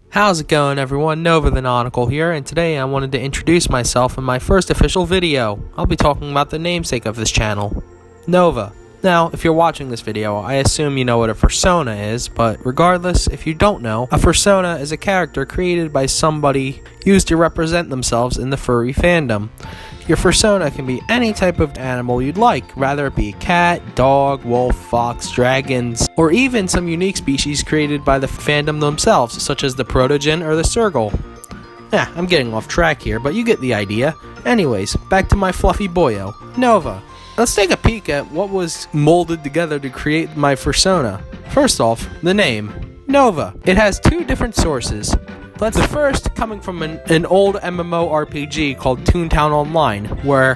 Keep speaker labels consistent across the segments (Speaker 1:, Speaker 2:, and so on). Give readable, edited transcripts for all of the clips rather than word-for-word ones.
Speaker 1: How's it going, everyone? NovaTheNautical here, and today I wanted to introduce myself in my first official video. I'll be talking about the namesake of this channel, Nova. Now, if you're watching this video, I assume you know what a Fursona is, but regardless, if you don't know, a Fursona is a character created by somebody used to represent themselves in the furry fandom. Your Fursona can be any type of animal you'd like, rather it be cat, dog, wolf, fox, dragons, or even some unique species created by the fandom themselves, such as the protogen or the sergal. Yeah, I'm getting off track here, but you get the idea. Anyways, back to my fluffy boyo, Nova. Let's take a peek at what was molded together to create my Fursona. First off, the name, Nova. It has two different sources. The first coming from an old MMORPG called Toontown Online, where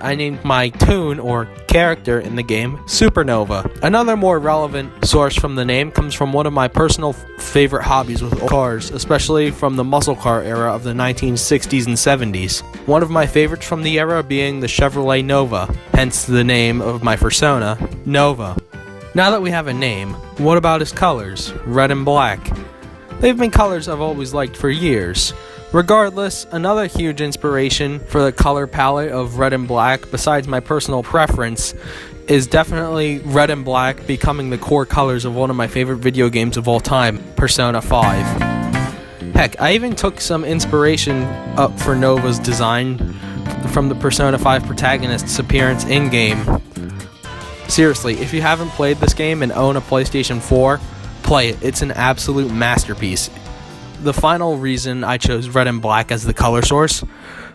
Speaker 1: I named my toon, or character in the game, Supernova. Another more relevant source from the name comes from one of my personal favorite hobbies with cars, especially from the muscle car era of the 1960s and 70s. One of my favorites from the era being the Chevrolet Nova, hence the name of my Fursona, Nova. Now that we have a name, what about his colors, red and black? They've been colors I've always liked for years. Regardless, another huge inspiration for the color palette of red and black, besides my personal preference, is definitely red and black becoming the core colors of one of my favorite video games of all time, Persona 5. Heck, I even took some inspiration up for Nova's design from the Persona 5 protagonist's appearance in-game. Seriously, if you haven't played this game and own a PlayStation 4, play it. It's an absolute masterpiece. The final reason I chose red and black as the color source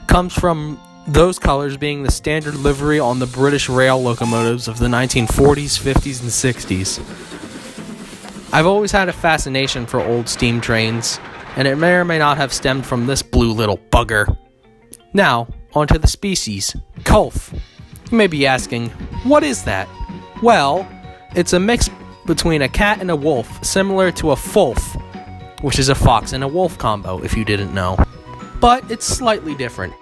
Speaker 1: comes from those colors being the standard livery on the British rail locomotives of the 1940s, 50s, and 60s. I've always had a fascination for old steam trains, and it may or may not have stemmed from this blue little bugger. Now, onto the species, Kulf. You may be asking, what is that? Well, it's a mix between a cat and a wolf, similar to a fulf, which is a fox and a wolf combo, if you didn't know. But it's slightly different.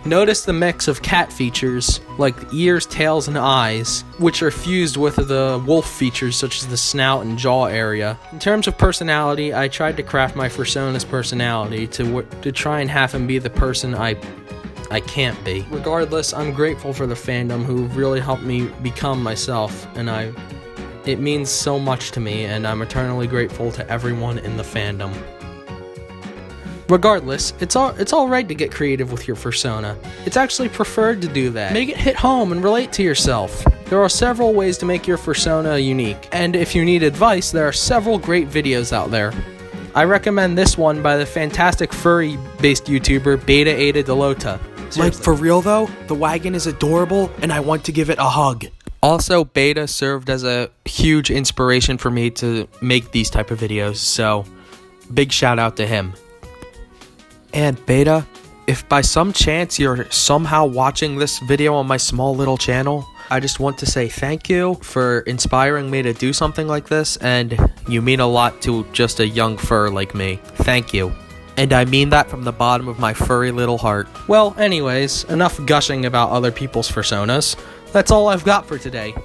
Speaker 1: Notice the mix of cat features, like ears, tails, and eyes, which are fused with the wolf features, such as the snout and jaw area. In terms of personality, I tried to craft my Fursona's personality to try and have him be the person I can't be. Regardless, I'm grateful for the fandom who really helped me become myself, and it means so much to me, and I'm eternally grateful to everyone in the fandom. Regardless, it's alright to get creative with your Fursona. It's actually preferred to do that. Make it hit home and relate to yourself. There are several ways to make your Fursona unique, and if you need advice, there are several great videos out there. I recommend this one by the fantastic furry-based YouTuber Beta Ada Delota.
Speaker 2: Like, for real though, the wagon is adorable, and I want to give it a hug.
Speaker 1: Also, Beta served as a huge inspiration for me to make these type of videos, so big shout out to him. And Beta, if by some chance you're somehow watching this video on my small little channel, I just want to say thank you for inspiring me to do something like this, and you mean a lot to just a young fur like me. Thank you. And I mean that from the bottom of my furry little heart. Well, anyways, enough gushing about other people's Fursonas. That's all I've got for today.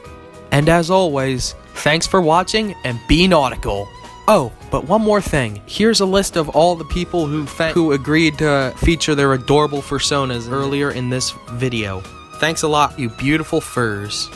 Speaker 1: And as always, thanks for watching and be nautical. Oh, but one more thing. Here's a list of all the people who agreed to feature their adorable Fursonas earlier in this video. Thanks a lot, you beautiful furs.